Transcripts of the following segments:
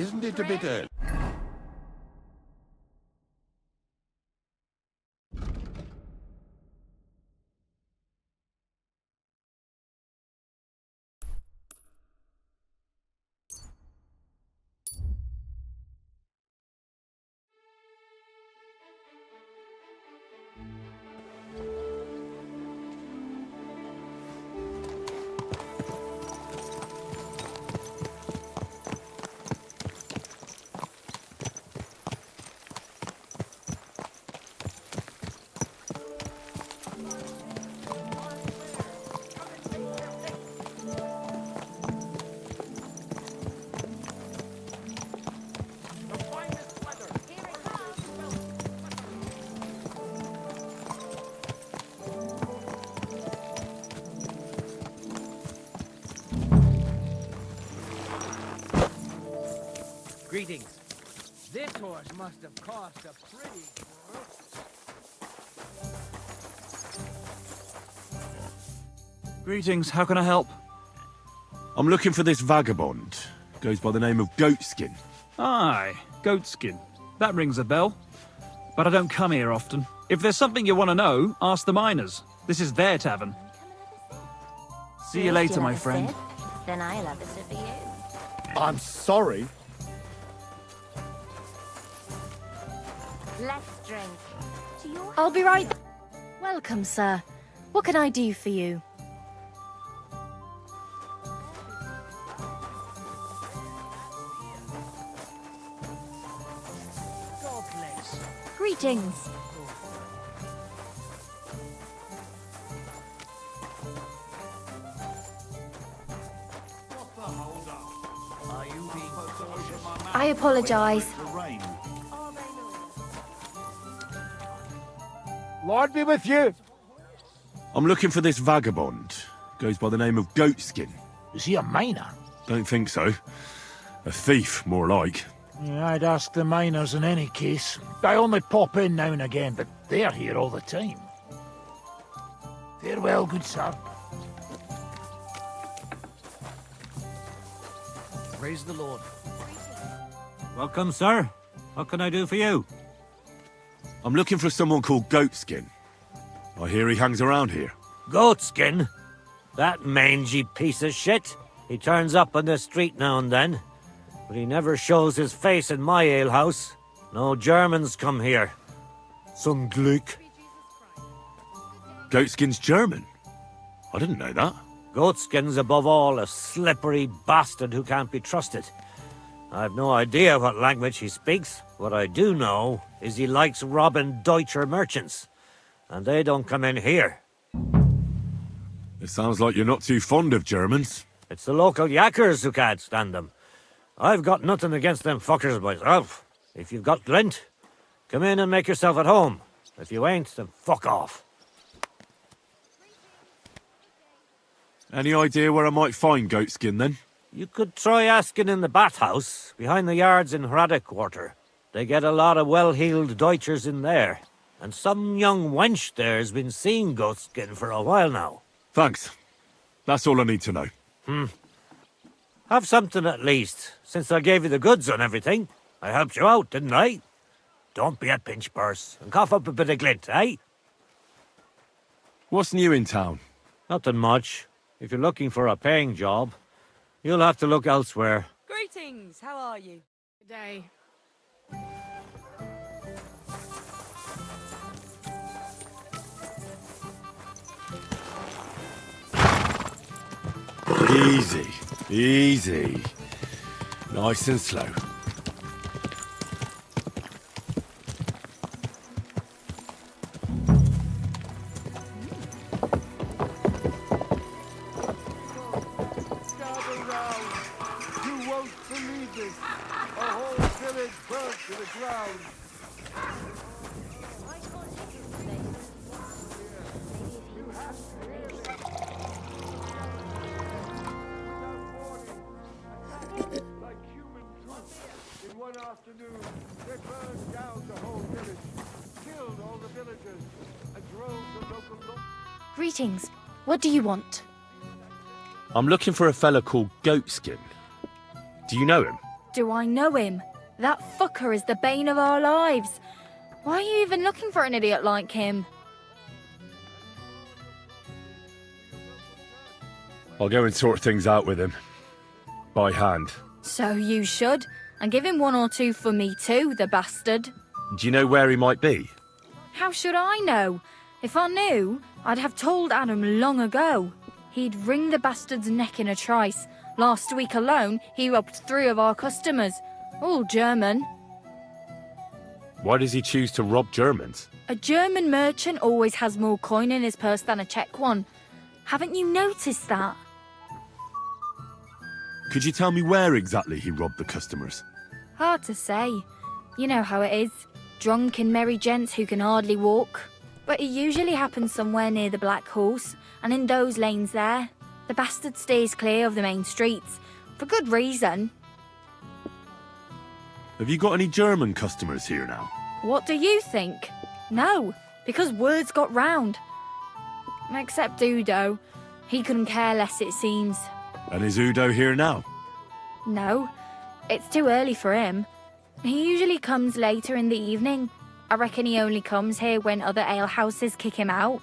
Isn't it a bit early? Greetings. This horse must have cost a pretty... Greetings, how can I help? I'm looking for this vagabond. Goes by the name of Goatskin. Aye, Goatskin. That rings a bell. But I don't come here often. If there's something you want to know, ask the miners. This is their tavern. See you later, my friend. Then I'll have a sip for you. I'm sorry. Let's drink. To your... I'll be right back. Welcome, sir. What can I do for you? God bless. Greetings. Are you being cautious? I apologize. Lord be with you. I'm looking for this vagabond. Goes by the name of Goatskin. Is he a miner? Don't think so. A thief, more like. Yeah, I'd ask the miners in any case. I only pop in now and again, but they're here all the time. Farewell, good sir. Praise the Lord. Welcome, sir. What can I do for you? I'm looking for someone called Goatskin. I hear he hangs around here. Goatskin? That mangy piece of shit. He turns up on the street now and then, but he never shows his face in my alehouse. No Germans come here. Some Glück. Goatskin's German? I didn't know that. Goatskin's above all a slippery bastard who can't be trusted. I've no idea what language he speaks. What I do know is he likes robbing Deutscher merchants. And they don't come in here. It sounds like you're not too fond of Germans. It's the local yackers who can't stand them. I've got nothing against them fuckers myself. If you've got glint, come in and make yourself at home. If you ain't, then fuck off. Any idea where I might find Goatskin, then? You could try asking in the bathhouse, behind the yards in Hrade Quarter. They get a lot of well-heeled Deutschers in there. And some young wench there's been seeing Goatskin for a while now. Thanks. That's all I need to know. Have something at least, since I gave you the goods on everything. I helped you out, didn't I? Don't be a pinch purse, and cough up a bit of glint, eh? What's new in town? Nothing much. If you're looking for a paying job, you'll have to look elsewhere. Greetings, how are you? Good day. Easy. Easy. Nice and slow. Greetings. What do you want? I'm looking for a fella called Goatskin. Do you know him? Do I know him? That fucker is the bane of our lives. Why are you even looking for an idiot like him? I'll go and sort things out with him. By hand. So you should. And give him 1 or 2 for me too, the bastard. Do you know where he might be? How should I know? If I knew, I'd have told Adam long ago. He'd wring the bastard's neck in a trice. Last week alone, he robbed 3 of our customers. All German. Why does he choose to rob Germans? A German merchant always has more coin in his purse than a Czech one. Haven't you noticed that? Could you tell me where exactly he robbed the customers? Hard to say. You know how it is. Drunk and merry gents who can hardly walk. But it usually happens somewhere near the Black Horse, and in those lanes there. The bastard stays clear of the main streets. For good reason. Have you got any German customers here now? What do you think? No, because words got round. Except Udo. He couldn't care less, it seems. And is Udo here now? No, it's too early for him. He usually comes later in the evening. I reckon he only comes here when other alehouses kick him out.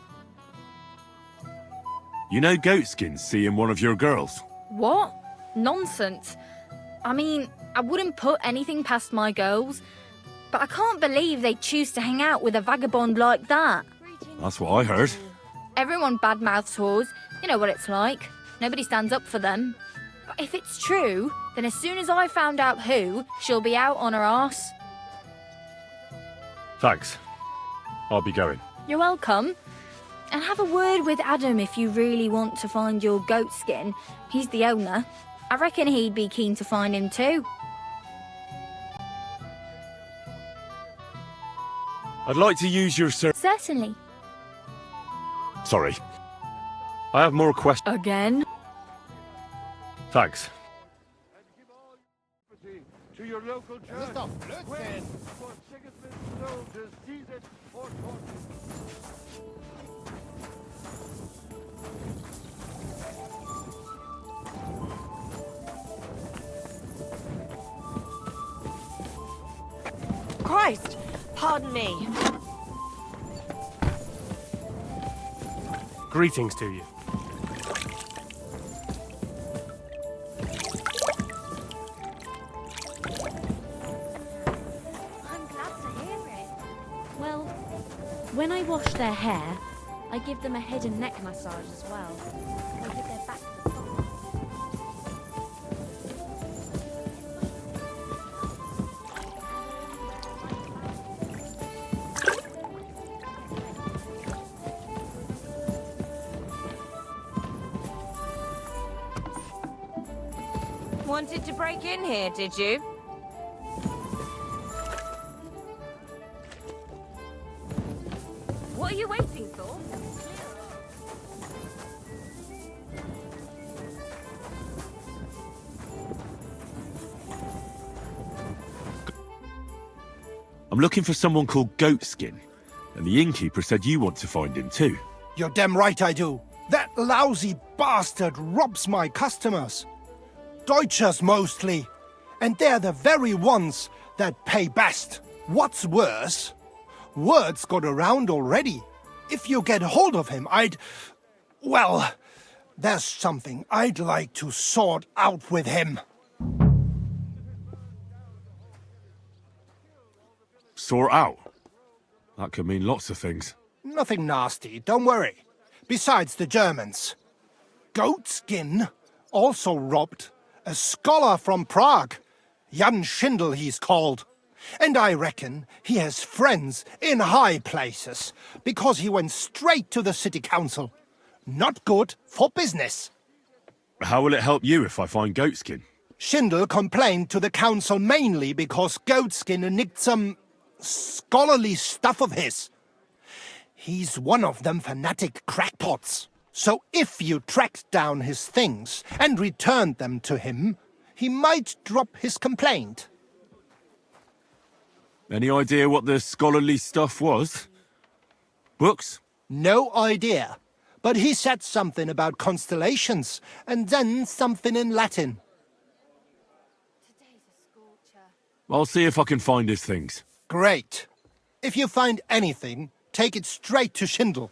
You know Goatskin's seeing one of your girls? What? Nonsense. I mean, I wouldn't put anything past my girls, but I can't believe they choose to hang out with a vagabond like that. That's what I heard. Everyone badmouths whores. You know what it's like. Nobody stands up for them. But if it's true, then as soon as I found out who, she'll be out on her arse. Thanks. I'll be going. You're welcome. And have a word with Adam if you really want to find your goatskin. He's the owner. I reckon he'd be keen to find him too. I'd like to use your Certainly. Sorry. I have more questions. Again? Thanks. To your local church. Wait for Sigismund's soul to seize it or torture. Christ! Pardon me. Greetings to you. I'm glad to hear it. Well, when I wash their hair, I give them a head and neck massage as well. I give their back to the top. Wanted to break in here, did you? What are you waiting for? I'm looking for someone called Goatskin, and the innkeeper said you want to find him too. You're damn right I do. That lousy bastard robs my customers. Deutschers mostly. And they're the very ones that pay best. What's worse, word's got around already. If you get hold of him, well, there's something I'd like to sort out with him. Sort out? That could mean lots of things. Nothing nasty, don't worry. Besides the Germans. Goatskin also robbed a scholar from Prague. Jan Schindel he's called. And I reckon he has friends in high places, because he went straight to the city council. Not good for business. How will it help you if I find Goatskin? Schindel complained to the council mainly because Goatskin nicked some scholarly stuff of his. He's one of them fanatic crackpots. So if you tracked down his things and returned them to him, he might drop his complaint. Any idea what the scholarly stuff was? Books? No idea. But he said something about constellations, and then something in Latin. Today's a school I'll see if I can find his things. Great. If you find anything, take it straight to Schindel.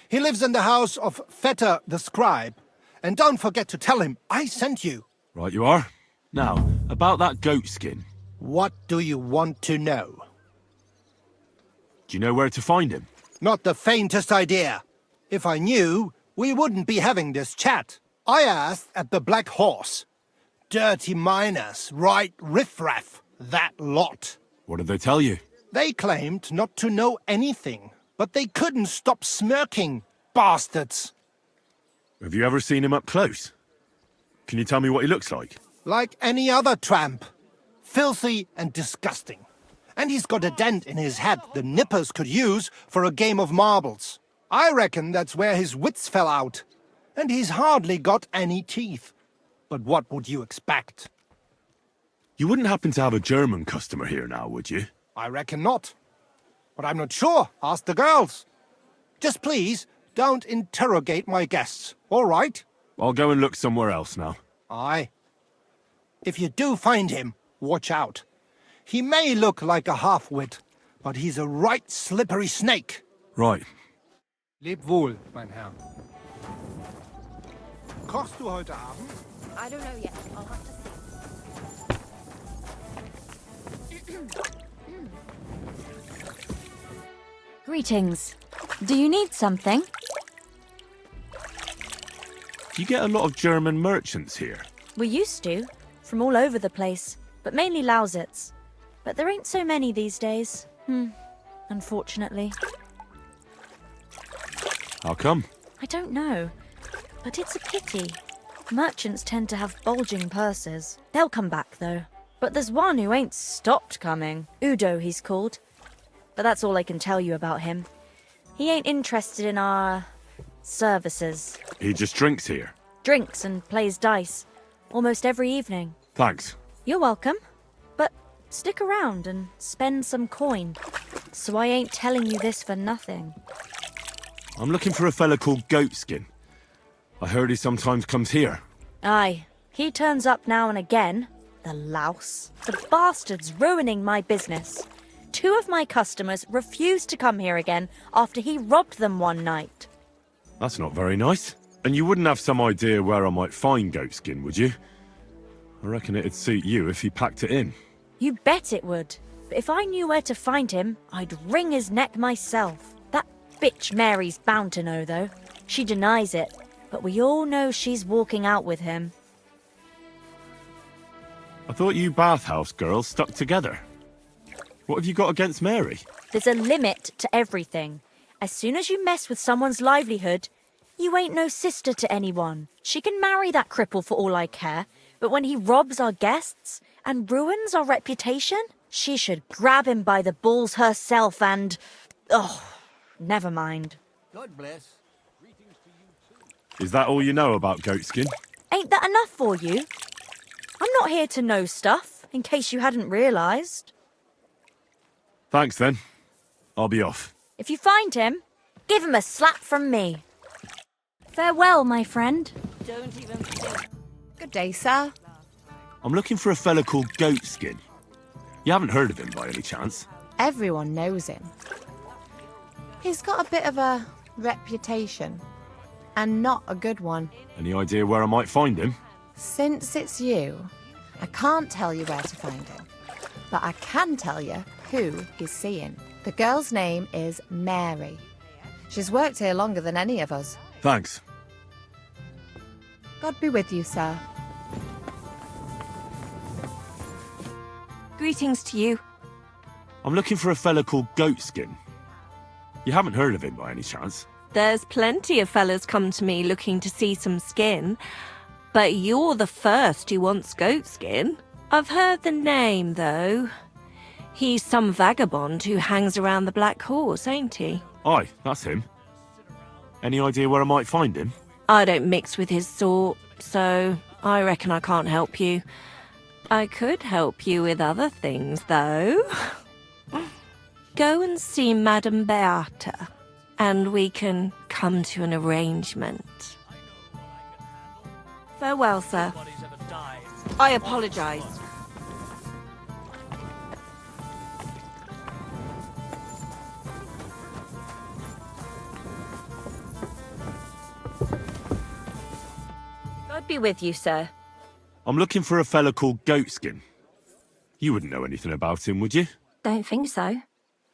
He lives in the house of Vetter the scribe. And don't forget to tell him I sent you. Right you are. Now, about that goat skin. What do you want to know? Do you know where to find him? Not the faintest idea. If I knew, we wouldn't be having this chat. I asked at the Black Horse. Dirty miners, right riffraff, that lot. What did they tell you? They claimed not to know anything, but they couldn't stop smirking, bastards. Have you ever seen him up close? Can you tell me what he looks like? Like any other tramp. Filthy and disgusting. And he's got a dent in his head the nippers could use for a game of marbles. I reckon that's where his wits fell out. And he's hardly got any teeth. But what would you expect? You wouldn't happen to have a German customer here now, would you? I reckon not. But I'm not sure. Ask the girls. Just please, don't interrogate my guests, all right? I'll go and look somewhere else now. Aye. If you do find him, watch out. He may look like a half-wit, but he's a right slippery snake. Right. Leb wohl, mein Herr. Kochst du heute Abend? I don't know yet. I'll have to see. Greetings. Do you need something? Do you get a lot of German merchants here? We used to, from all over the place, but mainly Lausitz. But there ain't so many these days. Unfortunately. How come? I don't know, but it's a pity. Merchants tend to have bulging purses. They'll come back, though. But there's one who ain't stopped coming. Udo, he's called. But that's all I can tell you about him. He ain't interested in our services. He just drinks here. Drinks and plays dice. Almost every evening. Thanks. You're welcome. But stick around and spend some coin. So I ain't telling you this for nothing. I'm looking for a fella called Goatskin. I heard he sometimes comes here. Aye. He turns up now and again. The louse. The bastard's ruining my business. 2 of my customers refused to come here again after he robbed them one night. That's not very nice. And you wouldn't have some idea where I might find Goatskin, would you? I reckon it'd suit you if he packed it in. You bet it would. But if I knew where to find him, I'd wring his neck myself. That bitch Mary's bound to know, though. She denies it, but we all know she's walking out with him. I thought you bathhouse girls stuck together. What have you got against Mary? There's a limit to everything. As soon as you mess with someone's livelihood, you ain't no sister to anyone. She can marry that cripple for all I care, but when he robs our guests and ruins our reputation, she should grab him by the balls herself and... Oh, never mind. God bless. Is that all you know about Goatskin? Ain't that enough for you? I'm not here to know stuff, in case you hadn't realised. Thanks then. I'll be off. If you find him, give him a slap from me. Farewell, my friend. Don't even think. Good day, sir. I'm looking for a fella called Goatskin. You haven't heard of him by any chance? Everyone knows him. He's got a bit of a reputation, and not a good one. Any idea where I might find him? Since it's you, I can't tell you where to find him, but I can tell you who he's seeing. The girl's name is Mary. She's worked here longer than any of us. Thanks. God be with you, sir. Greetings to you. I'm looking for a fella called Goatskin. You haven't heard of him by any chance? There's plenty of fellas come to me looking to see some skin, but you're the first who wants goat skin. I've heard the name, though. He's some vagabond who hangs around the Black Horse, ain't he? Aye, that's him. Any idea where I might find him? I don't mix with his sort, so I reckon I can't help you. I could help you with other things, though. Go and see Madame Beata, and we can come to an arrangement. Farewell, sir. I apologise. I be with you, sir? I'm looking for a fella called Goatskin. You wouldn't know anything about him, would you? Don't think so.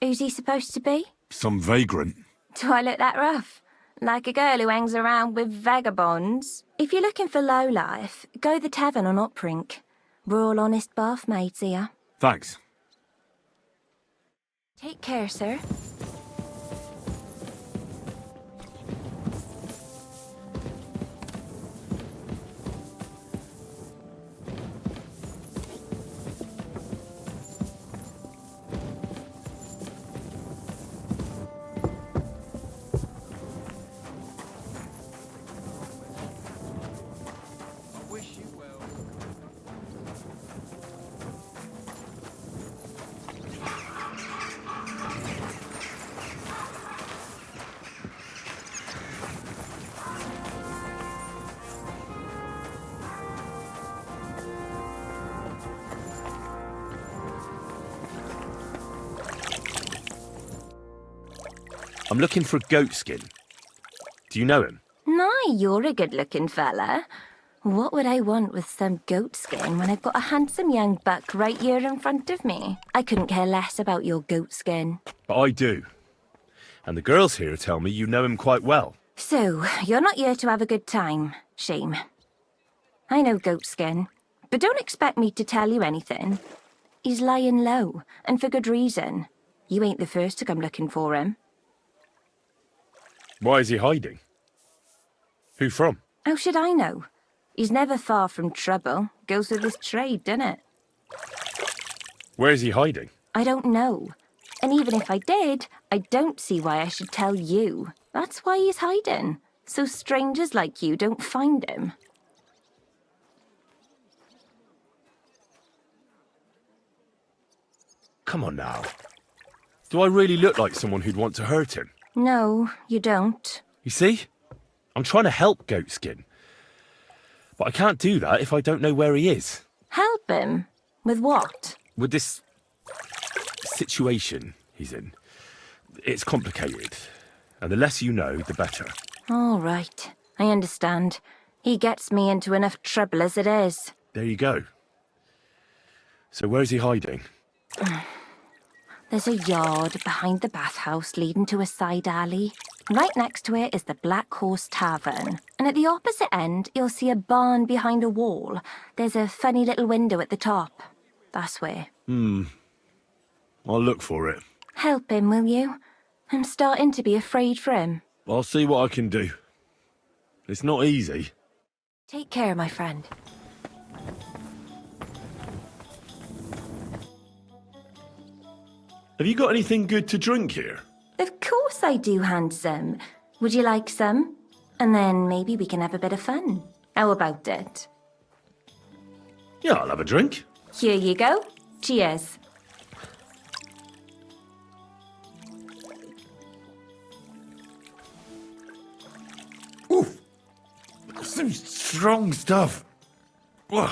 Who's he supposed to be? Some vagrant. Do I look that rough? Like a girl who hangs around with vagabonds? If you're looking for low life, go the tavern on Uprink. We're all honest bath maids here. Thanks. Take care, sir. I'm looking for Goatskin. Do you know him? Nah, you're a good-looking fella. What would I want with some goat skin when I've got a handsome young buck right here in front of me? I couldn't care less about your goat skin. But I do. And the girls here tell me you know him quite well. So, you're not here to have a good time. Shame. I know goat skin, but don't expect me to tell you anything. He's lying low, and for good reason. You ain't the first to come looking for him. Why is he hiding? Who from? How should I know? He's never far from trouble. Goes with his trade, doesn't it? Where is he hiding? I don't know. And even if I did, I don't see why I should tell you. That's why he's hiding. So strangers like you don't find him. Come on now. Do I really look like someone who'd want to hurt him? No, you don't. You see? I'm trying to help Goatskin. But I can't do that if I don't know where he is. Help him? With what? With this situation he's in. It's complicated. And the less you know, the better. All right. I understand. He gets me into enough trouble as it is. There you go. So where's he hiding? There's a yard behind the bathhouse leading to a side alley. Right next to it is the Black Horse Tavern. And at the opposite end, you'll see a barn behind a wall. There's a funny little window at the top. That's where. I'll look for it. Help him, will you? I'm starting to be afraid for him. I'll see what I can do. It's not easy. Take care, my friend. Have you got anything good to drink here? Of course I do, handsome. Would you like some? And then maybe we can have a bit of fun. How about it? Yeah, I'll have a drink. Here you go. Cheers. Oof! That's some strong stuff. Whoa.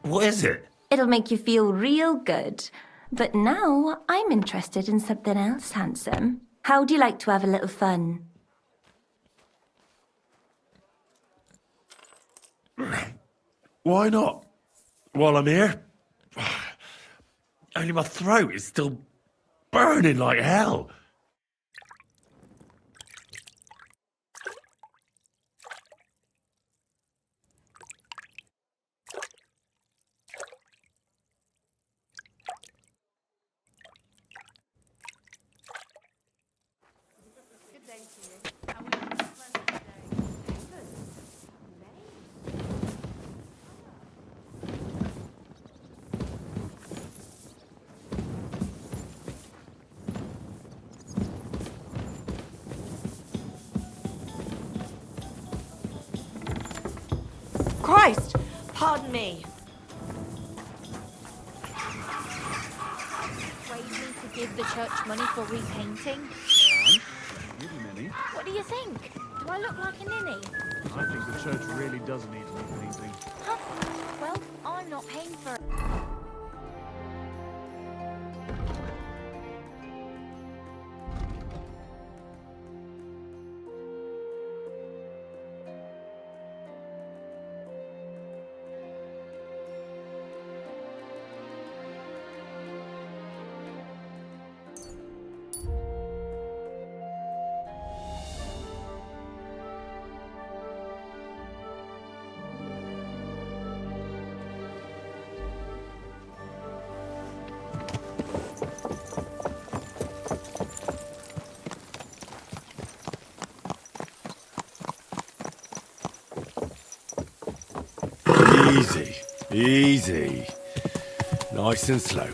What is it? It'll make you feel real good. But now I'm interested in something else, handsome. How do you like to have a little fun? Why not? While I'm here? Only my throat is still burning like hell. Christ! Pardon me. Persuade me to give the church money for repainting? Give you many. What do you think? Do I look like a ninny? I think the church really does need repainting. Huh? Well, I'm not paying for it. Easy. Nice and slow.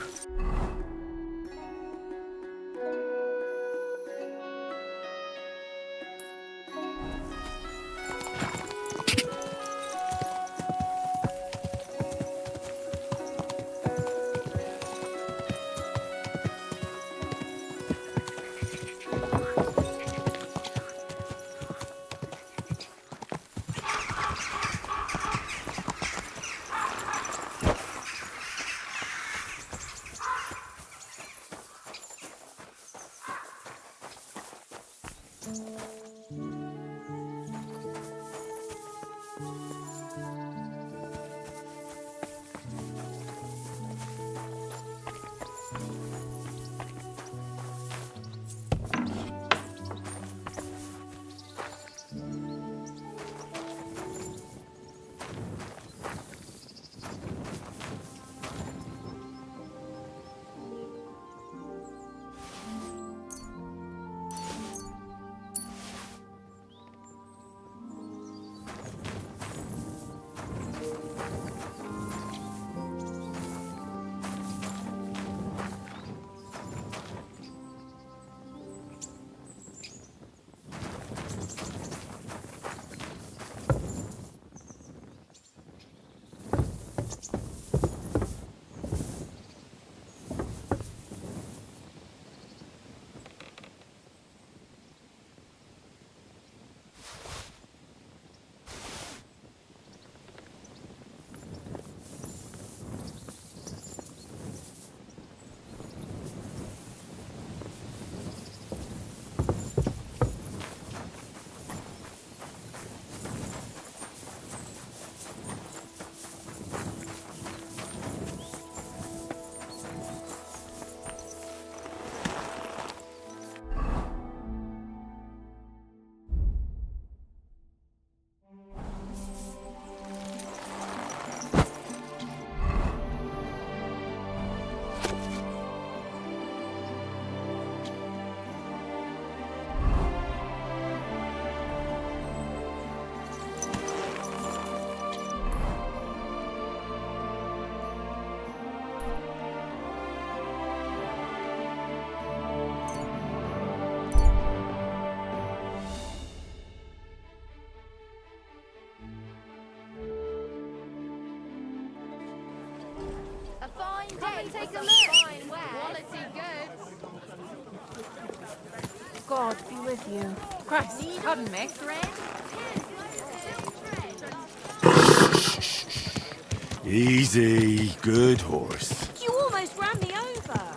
Take a look. Quality goods. God be with you. Christ, pardon me. Easy. Good horse. You almost ran me over.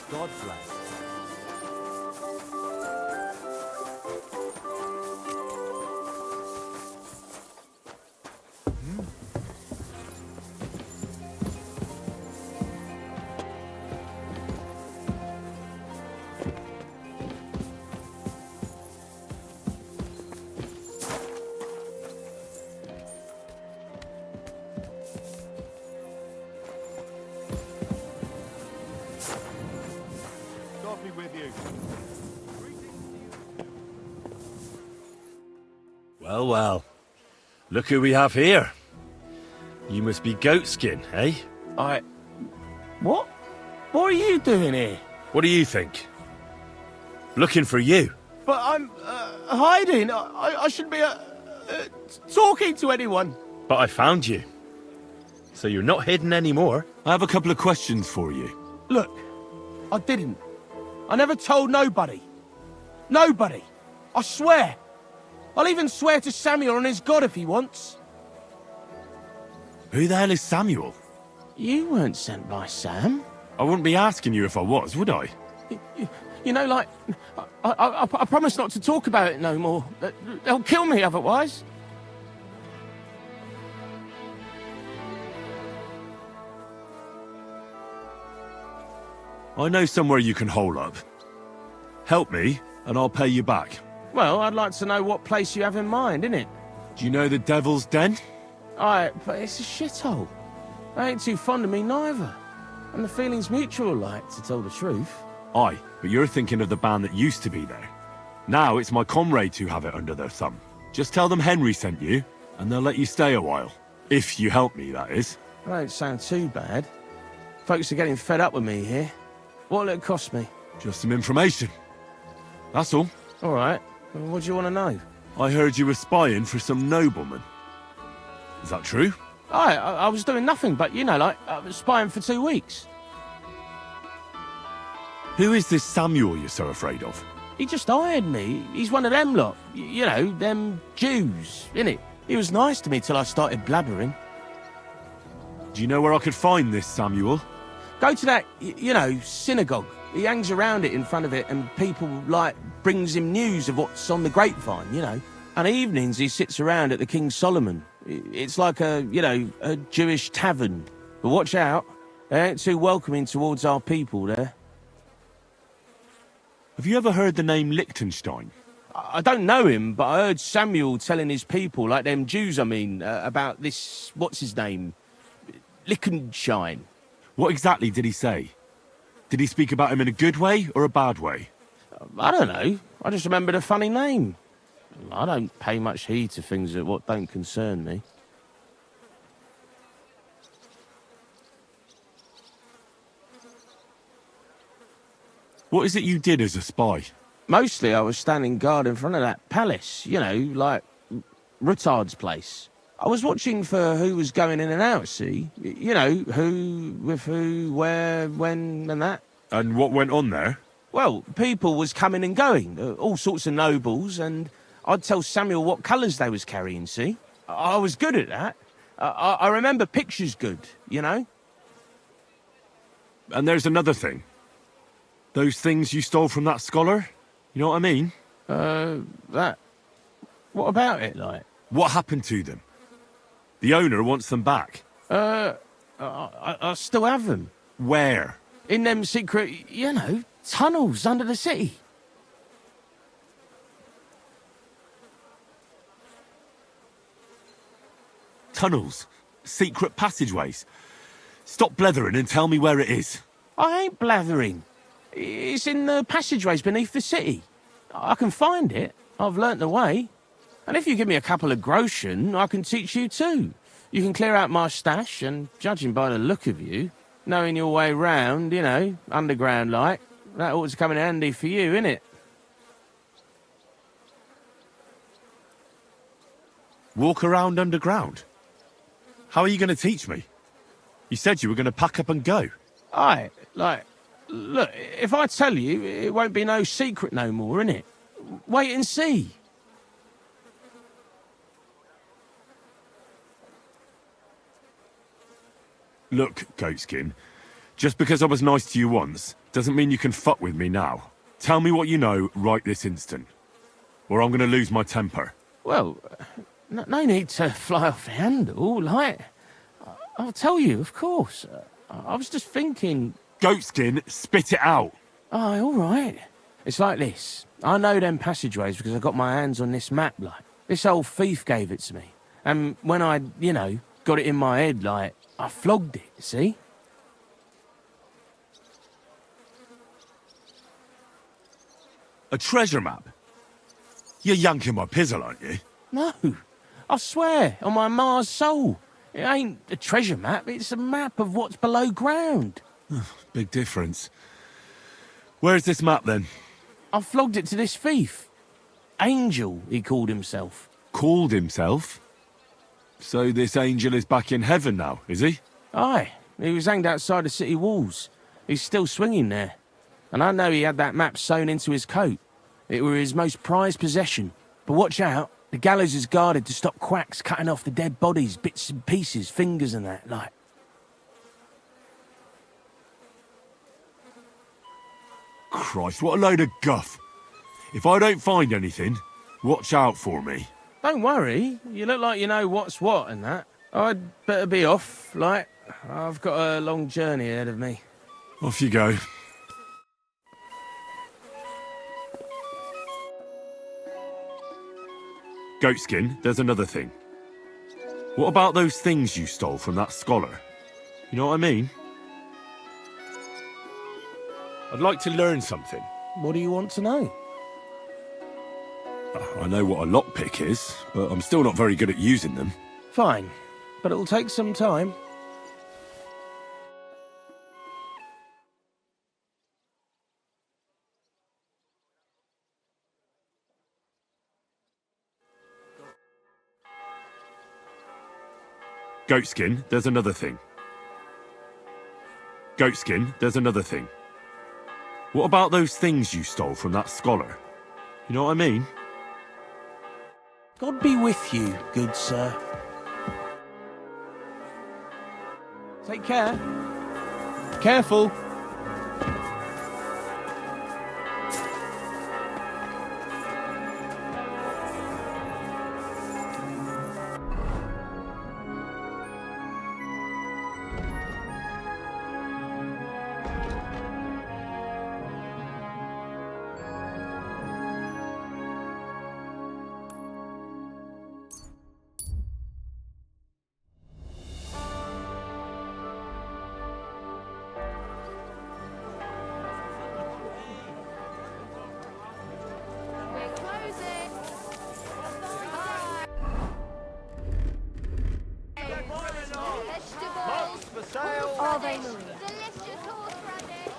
God bless. With you. Well, well. Look who we have here. You must be Goatskin, eh? What? What are you doing here? What do you think? Looking for you. But I'm hiding. I shouldn't be talking to anyone. But I found you. So you're not hidden anymore. I have a couple of questions for you. Look, I didn't. I never told nobody. Nobody. I swear. I'll even swear to Samuel on his god if he wants. Who the hell is Samuel? You weren't sent by Sam. I wouldn't be asking you if I was, would I? You know, like, I promise not to talk about it no more. They'll kill me otherwise. I know somewhere you can hole up. Help me, and I'll pay you back. Well, I'd like to know what place you have in mind, innit? Do you know the Devil's Den? Aye, but it's a shithole. They ain't too fond of me neither. And the feeling's mutual, like, to tell the truth. Aye, but you're thinking of the band that used to be there. Now it's my comrades who have it under their thumb. Just tell them Henry sent you, and they'll let you stay a while. If you help me, that is. That don't sound too bad. Folks are getting fed up with me here. What'll it cost me? Just some information. That's all. All right. Well, what do you want to know? I heard you were spying for some nobleman. Is that true? Aye, I was doing nothing but, you know, like, I was spying for 2 weeks. Who is this Samuel you're so afraid of? He just hired me. He's one of them lot. You know, them Jews, innit? He was nice to me till I started blabbering. Do you know where I could find this Samuel? Go to that, you know, synagogue. He hangs around it in front of it and people, like, brings him news of what's on the grapevine, you know. And evenings he sits around at the King Solomon. It's like a, you know, a Jewish tavern. But watch out, they ain't too welcoming towards our people there. Have you ever heard the name Liechtenstein? I don't know him, but I heard Samuel telling his people, like them Jews, I mean, about this, what's his name? Liechtenstein. What exactly did he say? Did he speak about him in a good way or a bad way? I don't know. I just remembered a funny name. I don't pay much heed to things that what don't concern me. What is it you did as a spy? Mostly I was standing guard in front of that palace, you know, like Rutard's place. I was watching for who was going in and out, see? You know, who, with who, where, when, and that. And what went on there? Well, people was coming and going, all sorts of nobles, and I'd tell Samuel what colours they was carrying, see? I was good at that. I remember pictures good, you know? And there's another thing. Those things you stole from that scholar? You know what I mean? That... What about it, like? What happened to them? The owner wants them back. I still have them. Where? In them secret, you know, tunnels under the city. Tunnels? Secret passageways? Stop blethering and tell me where it is. I ain't blathering. It's in the passageways beneath the city. I can find it. I've learnt the way. And if you give me a couple of groschen, I can teach you too. You can clear out my stash, and judging by the look of you, knowing your way round, you know, underground like, that ought to come in handy for you, innit? Walk around underground? How are you going to teach me? You said you were going to pack up and go. Aye, like, look, if I tell you, it won't be no secret no more, innit? Wait and see. Look, Goatskin, just because I was nice to you once, doesn't mean you can fuck with me now. Tell me what you know right this instant, or I'm going to lose my temper. Well, no need to fly off the handle, like... I'll tell you, of course. I was just thinking... Goatskin, spit it out. Aye, all right. It's like this. I know them passageways because I got my hands on this map, like. This old thief gave it to me. And when I, you know, got it in my head, like, I flogged it, see? A treasure map? You're yanking my pizzle, aren't you? No. I swear, on my Mars soul. It ain't a treasure map, it's a map of what's below ground. Big difference. Where's this map, then? I flogged it to this thief. Angel, he called himself. Called himself? So this angel is back in heaven now, is he? Aye. He was hanged outside the city walls. He's still swinging there. And I know he had that map sewn into his coat. It were his most prized possession. But watch out. The gallows is guarded to stop quacks cutting off the dead bodies, bits and pieces, fingers and that, like. Christ, what a load of guff. If I don't find anything, watch out for me. Don't worry, you look like you know what's what and that. I'd better be off, like, I've got a long journey ahead of me. Off you go. Goatskin, there's another thing. What about those things you stole from that scholar? You know what I mean? I'd like to learn something. What do you want to know? I know what a lockpick is, but I'm still not very good at using them. Fine, but it'll take some time. Goatskin, there's another thing. Goatskin, there's another thing. What about those things you stole from that scholar? You know what I mean? God be with you, good sir. Take care. Careful. We're closing. Vegetables. For sale. Ave Maria. Delicious horseradish.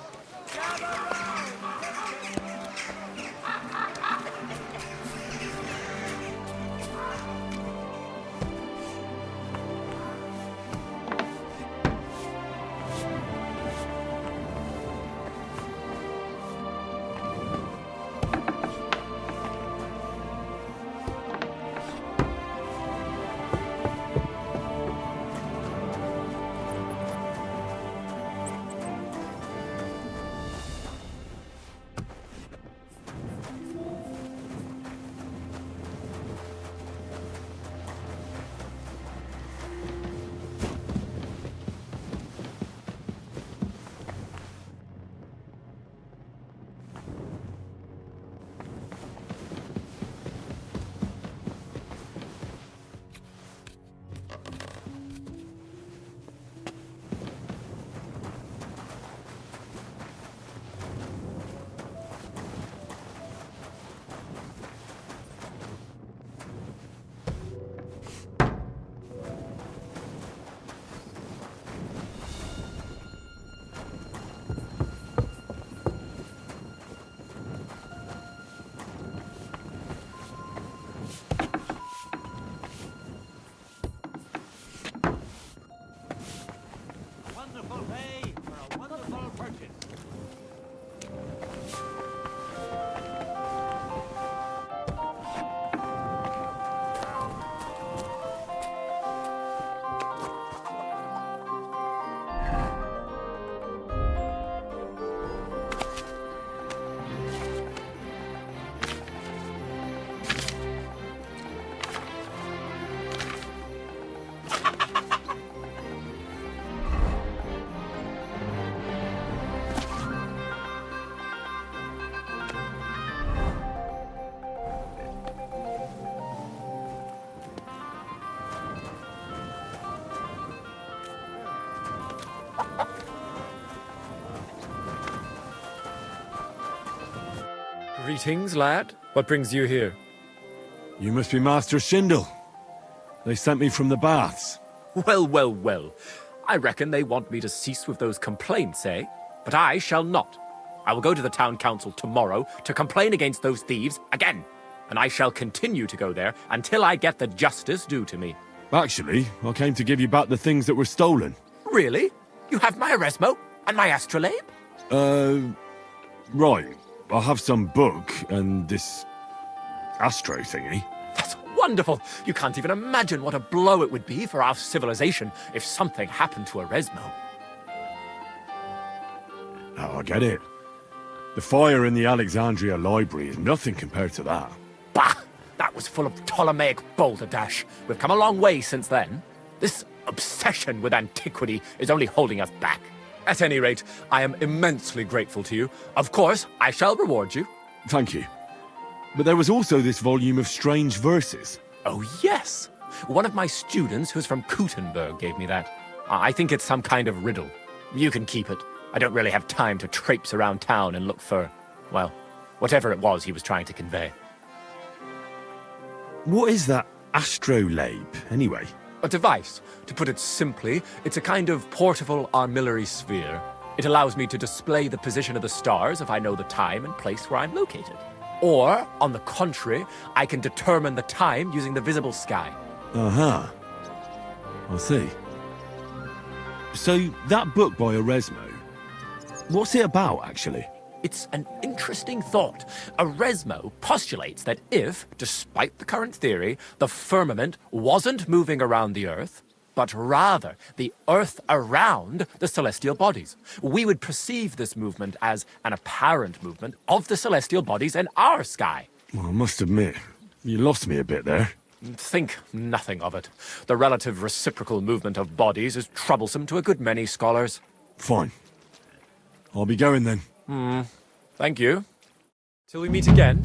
Greetings, lad. What brings you here? You must be Master Schindel. They sent me from the baths. Well, well, well. I reckon they want me to cease with those complaints, eh? But I shall not. I will go to the town council tomorrow to complain against those thieves again. And I shall continue to go there until I get the justice due to me. Actually, I came to give you back the things that were stolen. Really? You have my Eresmo and my astrolabe? Right. I have some book and this astro thingy. That's wonderful. You can't even imagine what a blow it would be for our civilization if something happened to Eresmo. Oh, I get it. The fire in the Alexandria library is nothing compared to that. Bah! That was full of Ptolemaic balderdash. We've come a long way since then. This obsession with antiquity is only holding us back. At any rate, I am immensely grateful to you. Of course, I shall reward you. Thank you. But there was also this volume of strange verses. Oh, yes. One of my students who's from Kuttenberg gave me that. I think it's some kind of riddle. You can keep it. I don't really have time to traipse around town and look for, well, whatever it was he was trying to convey. What is that astrolabe, anyway? A device. To put it simply, it's a kind of portable armillary sphere. It allows me to display the position of the stars if I know the time and place where I'm located. Or, on the contrary, I can determine the time using the visible sky. Uh-huh. I see. So, that book by Oresmo, what's it about, actually? It's an interesting thought. Oresmo postulates that if, despite the current theory, the firmament wasn't moving around the Earth, but rather the Earth around the celestial bodies, we would perceive this movement as an apparent movement of the celestial bodies in our sky. Well, I must admit, you lost me a bit there. Think nothing of it. The relative reciprocal movement of bodies is troublesome to a good many scholars. Fine. I'll be going then. Thank you. Till we meet again.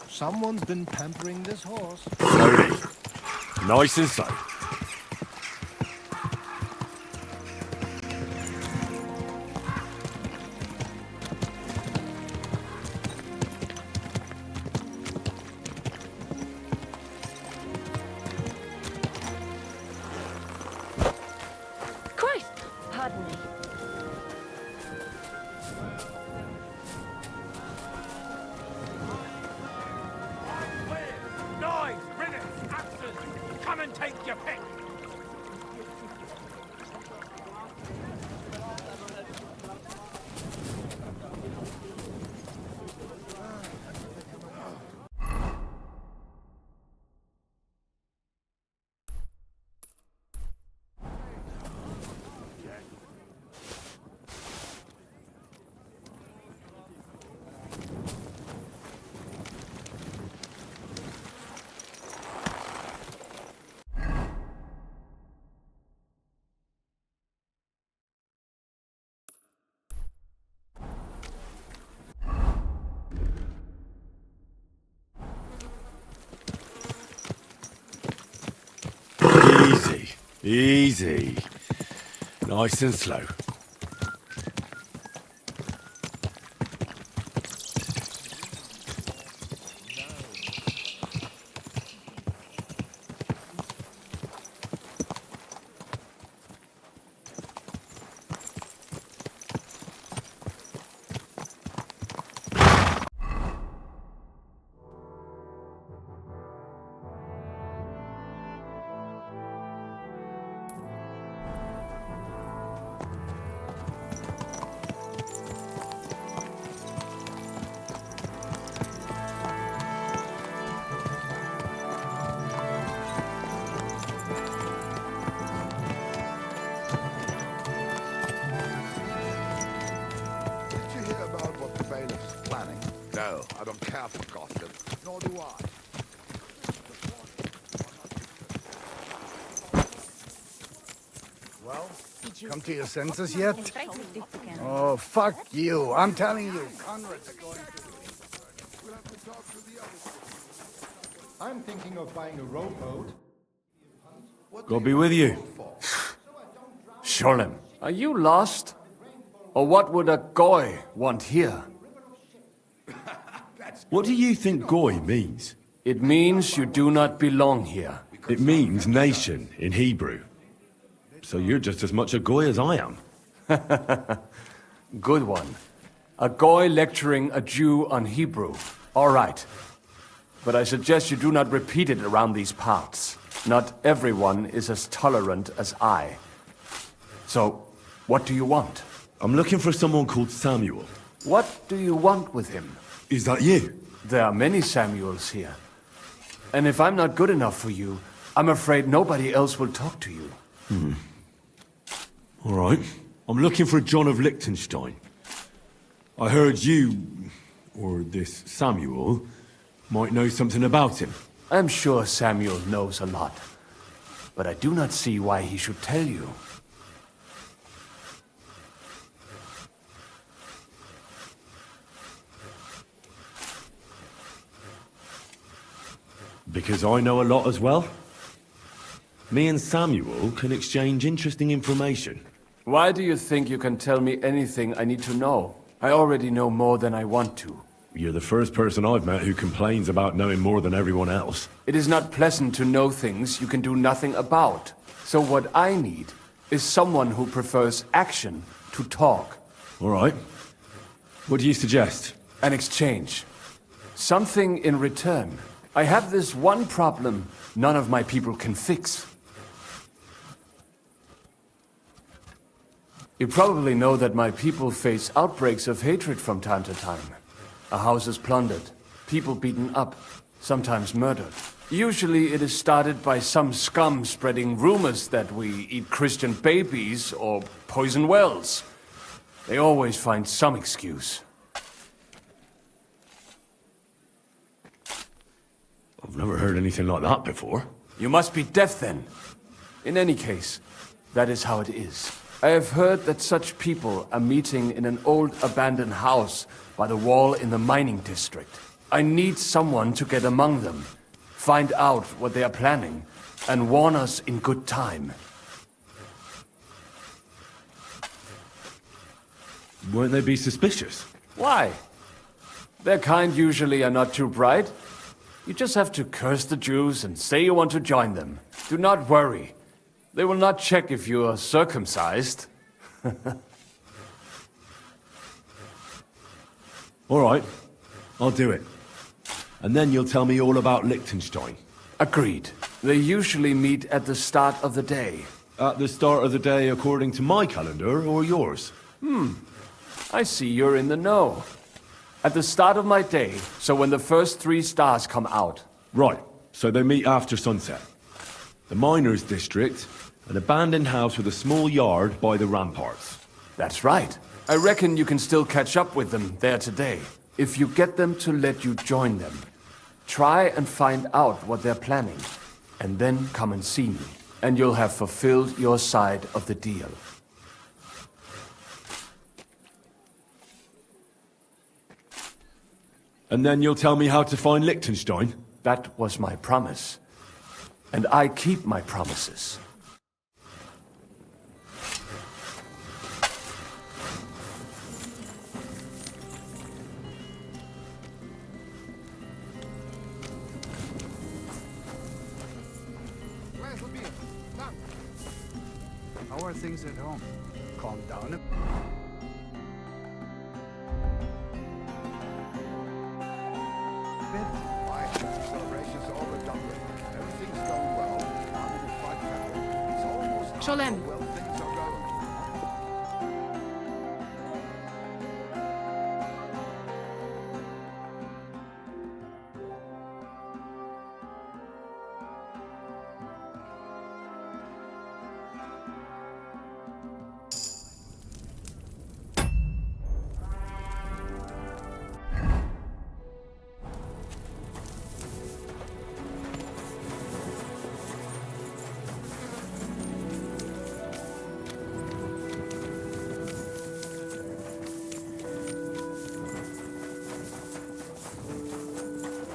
Someone's been pampering this horse. Slowly. Nice and slow. Christ! Pardon me. Noise, rivets, axes! Come and take your pick! Easy. Easy. Nice and slow. No, I don't care for gossip, nor do I. Well, come to your senses yet? Oh, fuck you. I'm telling you, Conrad's going to... We'll have to talk to the others. I'm thinking of buying a rowboat. God be with you. Sholem, are you lost? Or what would a goy want here? What do you think goy means? It means you do not belong here. It means nation in Hebrew. So you're just as much a goy as I am. Good one. A Goy lecturing a Jew on Hebrew. All right. But I suggest you do not repeat it around these parts. Not everyone is as tolerant as I. So, what do you want? I'm looking for someone called Samuel. What do you want with him? Is that you? There are many Samuels here. And if I'm not good enough for you, I'm afraid nobody else will talk to you. All right. I'm looking for John of Liechtenstein. I heard you, or this Samuel, might know something about him. I'm sure Samuel knows a lot. But I do not see why he should tell you. Because I know a lot as well. Me and Samuel can exchange interesting information. Why do you think you can tell me anything I need to know? I already know more than I want to. You're the first person I've met who complains about knowing more than everyone else. It is not pleasant to know things you can do nothing about. So what I need is someone who prefers action to talk. All right. What do you suggest? An exchange. Something in return. I have this one problem none of my people can fix. You probably know that my people face outbreaks of hatred from time to time. A house is plundered, people beaten up, sometimes murdered. Usually it is started by some scum spreading rumors that we eat Christian babies or poison wells. They always find some excuse. I've never heard anything like that before. You must be deaf then. In any case, that is how it is. I have heard that such people are meeting in an old abandoned house by the wall in the mining district. I need someone to get among them, find out what they are planning, and warn us in good time. Won't they be suspicious? Why? Their kind usually are not too bright. You just have to curse the Jews and say you want to join them. Do not worry. They will not check if you are circumcised. All right. I'll do it. And then you'll tell me all about Liechtenstein. Agreed. They usually meet at the start of the day. At the start of the day according to my calendar, or yours? I see you're in the know. At the start of my day, so when the first 3 stars come out. Right. So they meet after sunset. The miners' district, an abandoned house with a small yard by the ramparts. That's right. I reckon you can still catch up with them there today. If you get them to let you join them. Try and find out what they're planning. And then come and see me. And you'll have fulfilled your side of the deal. And then you'll tell me how to find Liechtenstein? That was my promise. And I keep my promises. How are things at home? Calm down. My celebrations are over done with. Everything's going well. I'm in a fight battle. It's almost Sholem. how well things are going.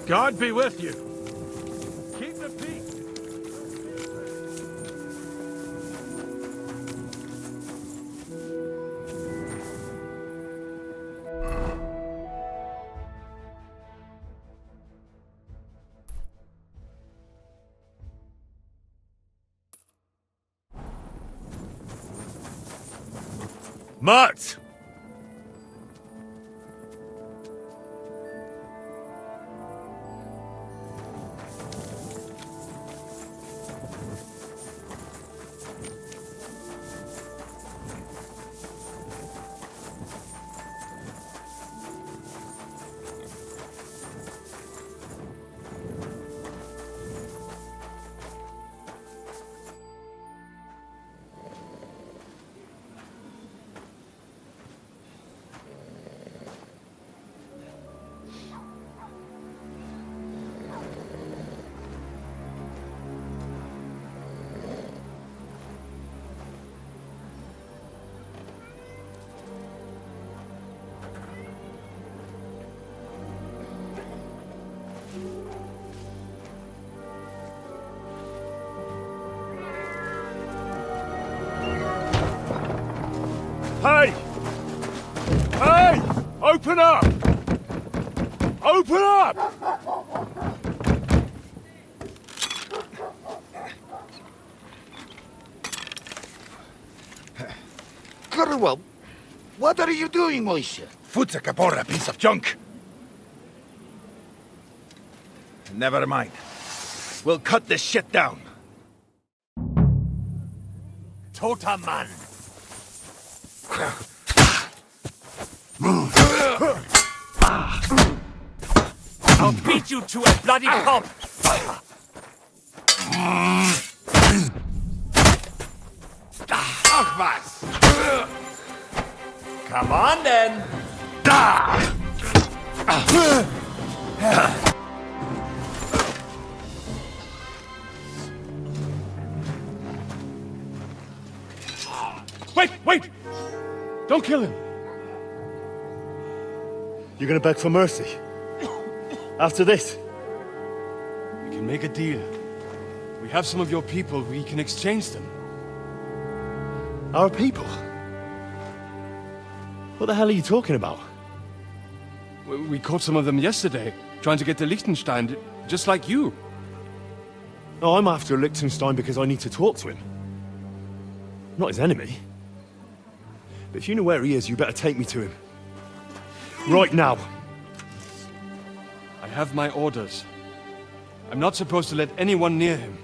God be with you. Keep the peace. Mutt! Hey! Hey! Open up! Open up! Underworld, what are you doing, Moishe? Futsa Kapora, piece of junk. Never mind. We'll cut this shit down. Totaman! I'll beat you to a bloody pulp! Ach was! Come on then! Wait, wait! Don't kill him! You're gonna beg for mercy? After this? We can make a deal. We have some of your people, we can exchange them. Our people? What the hell are you talking about? We caught some of them yesterday, trying to get to Liechtenstein, just like you. No, I'm after Liechtenstein because I need to talk to him. I'm not his enemy. But if you know where he is, you better take me to him. Right now. I have my orders. I'm not supposed to let anyone near him.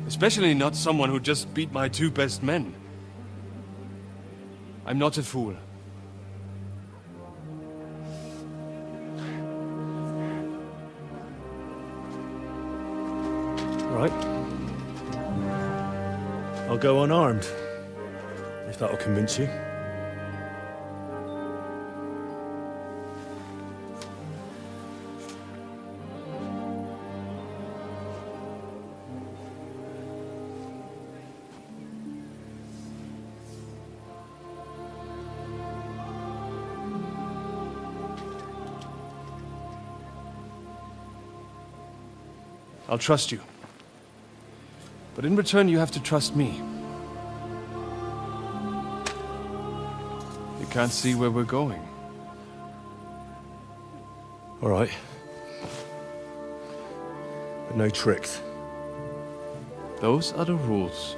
Especially not someone who just beat my 2 best men. I'm not a fool. Right. I'll go unarmed. If that'll convince you. I'll trust you. But in return, you have to trust me. You can't see where we're going. All right. But no tricks. Those are the rules.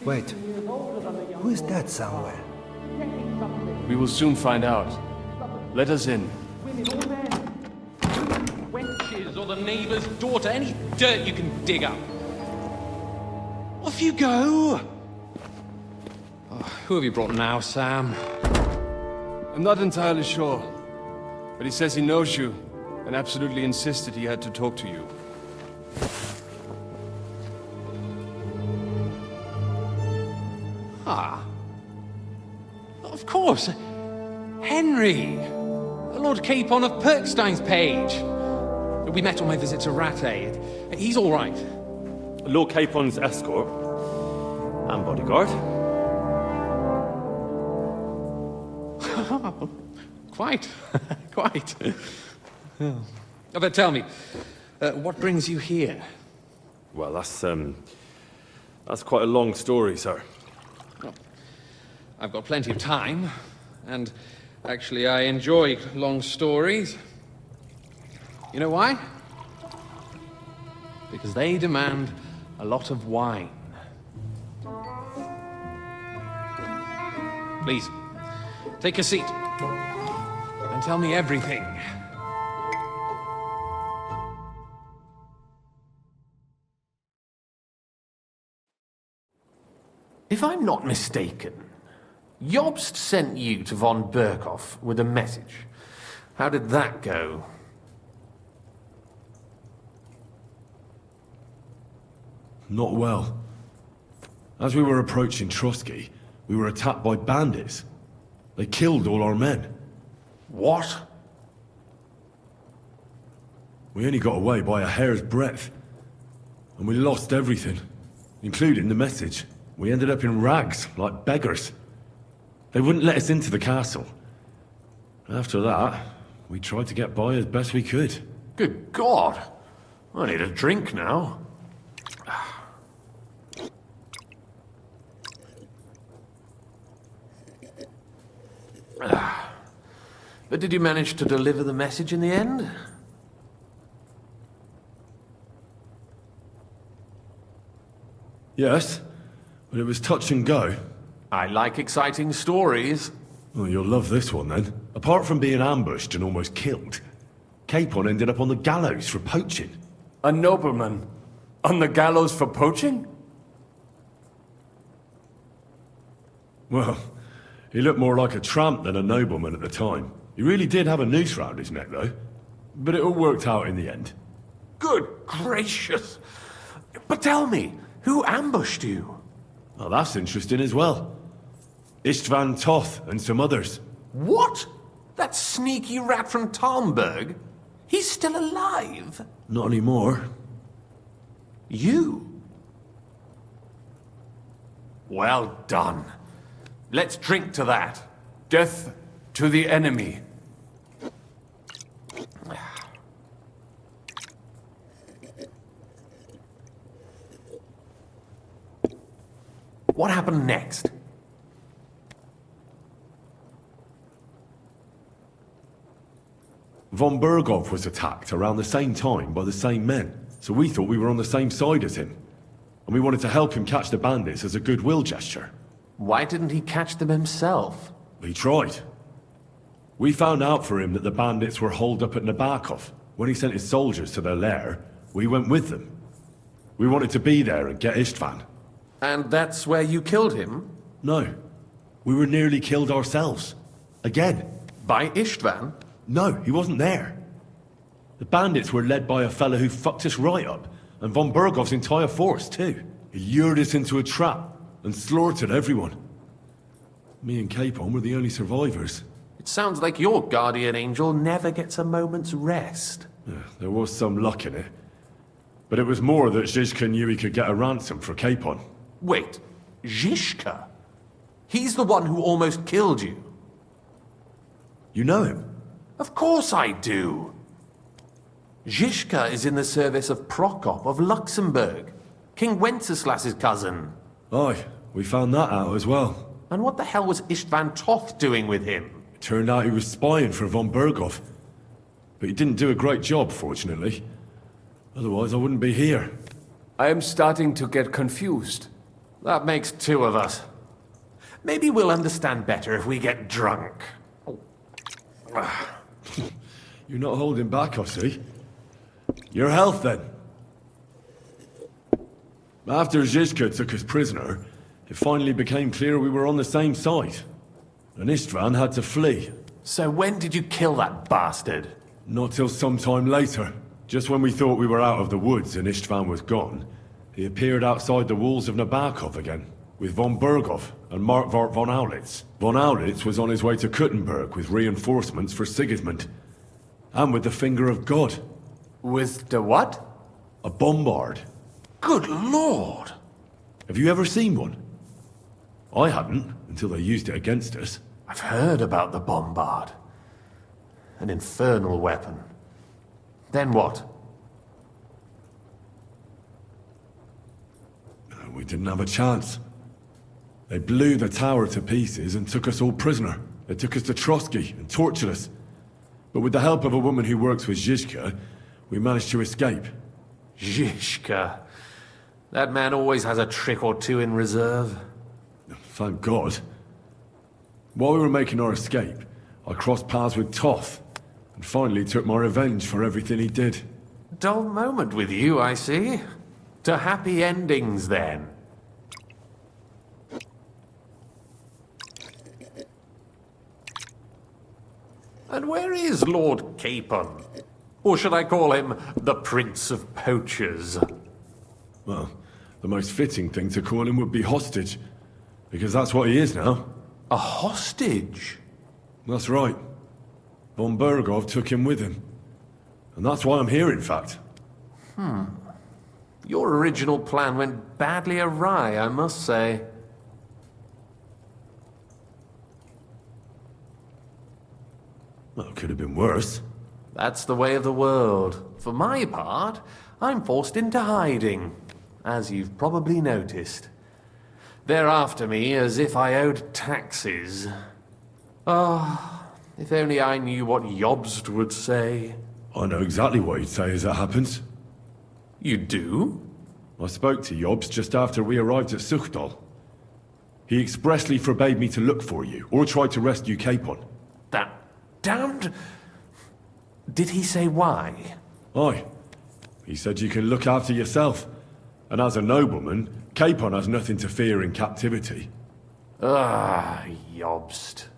Wait, who is that somewhere? We will soon find out. Let us in. Wenches or the neighbor's daughter, any dirt you can dig up. Off you go! Oh, who have you brought now, Sam? I'm not entirely sure. But he says he knows you, and absolutely insisted he had to talk to you. Ah. Of course. Henry. Lord Capon of Perkstein's page. We met on my visit to Rattay. He's all right. Lord Capon's escort. And bodyguard. Quite. Quite. Oh. But tell me, what brings you here? Well, that's quite a long story, sir. Well, I've got plenty of time, and actually I enjoy long stories. You know why? Because they demand a lot of wine. Please, take a seat, and tell me everything. If I'm not mistaken, Jobst sent you to von Berkhoff with a message. How did that go? Not well. As we were approaching Trotsky, we were attacked by bandits. They killed all our men. What? We only got away by a hair's breadth. And we lost everything, including the message. We ended up in rags, like beggars. They wouldn't let us into the castle. After that, we tried to get by as best we could. Good God! I need a drink now. But did you manage to deliver the message in the end? Yes, but it was touch and go. I like exciting stories. Well, you'll love this one then. Apart from being ambushed and almost killed, Capon ended up on the gallows for poaching. A nobleman? On the gallows for poaching? Well, he looked more like a tramp than a nobleman at the time. He really did have a noose round his neck, though. But it all worked out in the end. Good gracious! But tell me, who ambushed you? Well, that's interesting as well. Istvan Toth and some others. What? That sneaky rat from Talmberg? He's still alive? Not anymore. You? Well done. Let's drink to that. Death to the enemy. What happened next? Von Berghoff was attacked around the same time by the same men, so we thought we were on the same side as him. And we wanted to help him catch the bandits as a goodwill gesture. Why didn't he catch them himself? He tried. We found out for him that the bandits were holed up at Nabokov. When he sent his soldiers to their lair, we went with them. We wanted to be there and get Istvan. And that's where you killed him? No. We were nearly killed ourselves. Again. By Istvan? No, he wasn't there. The bandits were led by a fella who fucked us right up, and von Bergov's entire force, too. He lured us into a trap and slaughtered everyone. Me and Capon were the only survivors. It sounds like your guardian angel never gets a moment's rest. There was some luck in it. But it was more that Zizka knew he could get a ransom for Capon. Wait, Zizka? He's the one who almost killed you. You know him? Of course I do. Zizka is in the service of Prokop of Luxembourg, King Wenceslas's cousin. Aye, we found that out as well. And what the hell was Istvan Toth doing with him? It turned out he was spying for von Berghoff. But he didn't do a great job, fortunately. Otherwise I wouldn't be here. I am starting to get confused. That makes two of us. Maybe we'll understand better if we get drunk. You're not holding back, I see. Your health, then. After Zizka took us prisoner, it finally became clear we were on the same side. And Istvan had to flee. So when did you kill that bastard? Not till some time later. Just when we thought we were out of the woods and Istvan was gone, he appeared outside the walls of Nabokov again, with von Berghoff and Markvart von Aulitz. Von Aulitz was on his way to Kuttenberg with reinforcements for Sigismund. And with the finger of God. With the what? A bombard. Good lord! Have you ever seen one? I hadn't, until they used it against us. I've heard about the bombard. An infernal weapon. Then what? We didn't have a chance. They blew the tower to pieces and took us all prisoner. They took us to Trotsky and tortured us. But with the help of a woman who works with Zizka, we managed to escape. Zizka. That man always has a trick or two in reserve. Thank God. While we were making our escape, I crossed paths with Toth, and finally took my revenge for everything he did. Dull moment with you, I see. To happy endings, then. And where is Lord Capon? Or should I call him the Prince of Poachers? Well, the most fitting thing to call him would be hostage, because that's what he is now. A hostage? That's right. Von Berghoff took him with him. And that's why I'm here, in fact. Your original plan went badly awry, I must say. Well, it could have been worse. That's the way of the world. For my part, I'm forced into hiding, as you've probably noticed. They're after me as if I owed taxes. Ah, if only I knew what Jobst would say. I know exactly what he'd say as it happens. You do? I spoke to Jobst just after we arrived at Schindel. He expressly forbade me to look for you, or try to rescue Capon. That damned... Did he say why? Aye. He said you can look after yourself. And as a nobleman, Capon has nothing to fear in captivity. Ah, Jobst.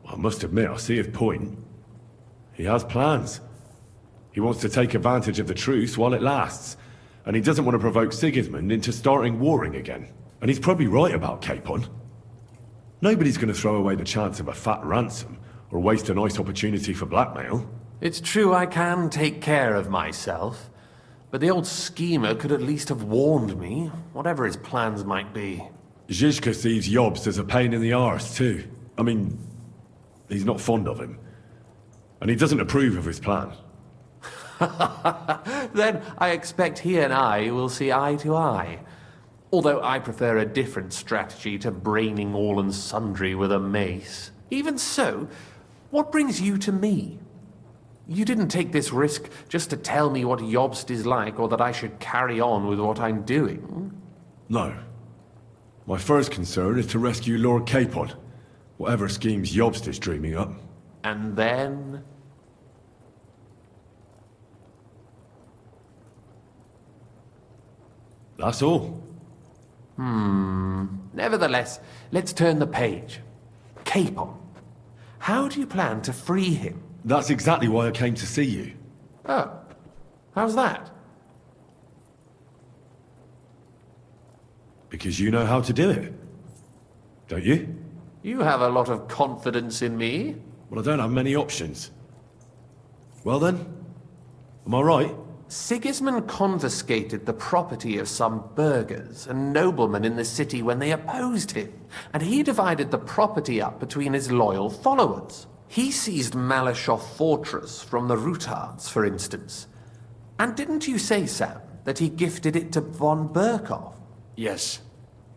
I must admit, I see his point. He has plans. He wants to take advantage of the truce while it lasts. And he doesn't want to provoke Sigismund into starting warring again. And he's probably right about Capon. Nobody's going to throw away the chance of a fat ransom, or waste a nice opportunity for blackmail. It's true I can take care of myself, but the old schemer could at least have warned me, whatever his plans might be. Zizka sees Jobst as a pain in the arse, too. I mean, he's not fond of him. And he doesn't approve of his plan. Then I expect he and I will see eye to eye. Although I prefer a different strategy to braining all and sundry with a mace. Even so, what brings you to me? You didn't take this risk just to tell me what Jobst is like, or that I should carry on with what I'm doing. No. My first concern is to rescue Lord Capon, whatever schemes Jobst is dreaming up. And then... That's all. Nevertheless, let's turn the page. Capon. How do you plan to free him? That's exactly why I came to see you. Oh. How's that? Because you know how to do it. Don't you? You have a lot of confidence in me. Well, I don't have many options. Well then, am I right? Sigismund confiscated the property of some burghers and noblemen in the city when they opposed him, and he divided the property up between his loyal followers. He seized Malyshoff Fortress from the Rutards, for instance. And didn't you say, Sam, that he gifted it to von Berkhoff? Yes,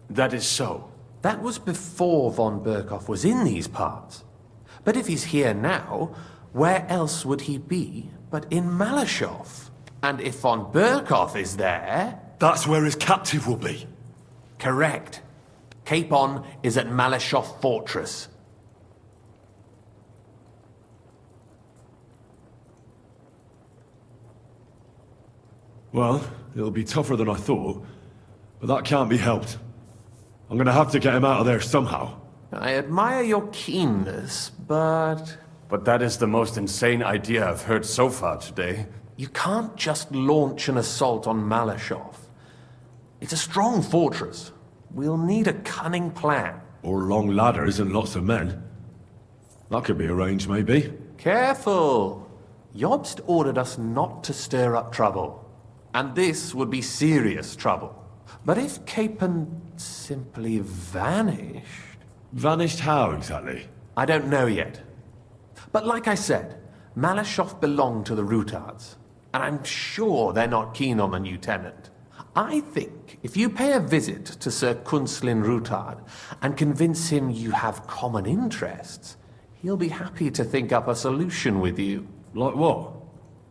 that is so. That was before von Berkhoff was in these parts. But if he's here now, where else would he be but in Malyshoff? And if von Berkhoff is there... That's where his captive will be. Correct. Capon is at Malyshoff Fortress. Well, it'll be tougher than I thought, but that can't be helped. I'm gonna have to get him out of there somehow. I admire your keenness, but... But that is the most insane idea I've heard so far today. You can't just launch an assault on Malyshoff. It's a strong fortress. We'll need a cunning plan. Or long ladders and lots of men. That could be arranged, maybe. Careful! Jobst ordered us not to stir up trouble. And this would be serious trouble. But if Capon simply vanished... Vanished how, exactly? I don't know yet. But like I said, Malyshoff belonged to the Rutards. And I'm sure they're not keen on the new tenant. I think if you pay a visit to Sir Kunslin Rutard and convince him you have common interests, he'll be happy to think up a solution with you. Like what?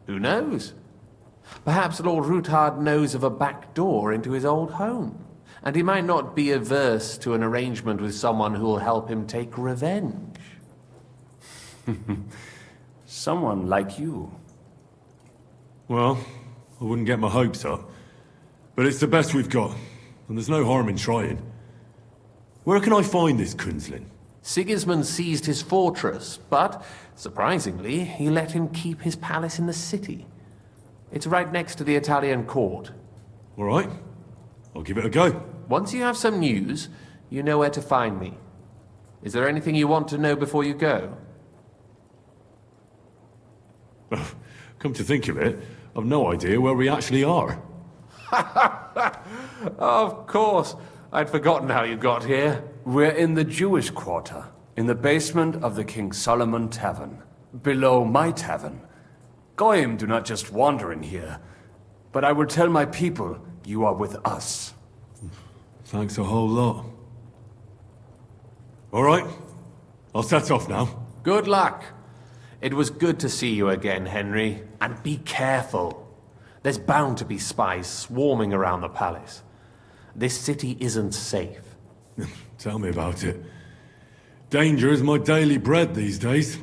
Who knows? Perhaps Lord Rutard knows of a back door into his old home, and he might not be averse to an arrangement with someone who'll help him take revenge. Someone like you. Well, I wouldn't get my hopes up. But it's the best we've got, and there's no harm in trying. Where can I find this Kunslin? Sigismund seized his fortress, but, surprisingly, he let him keep his palace in the city. It's right next to the Italian court. All right. I'll give it a go. Once you have some news, you know where to find me. Is there anything you want to know before you go? Come to think of it, I've no idea where we actually are. Of course. I'd forgotten how you got here. We're in the Jewish quarter, in the basement of the King Solomon Tavern, below my tavern. Goyim do not just wander in here, but I will tell my people you are with us. Thanks a whole lot. All right, I'll set off now. Good luck. It was good to see you again, Henry. And be careful. There's bound to be spies swarming around the palace. This city isn't safe. Tell me about it. Danger is my daily bread these days.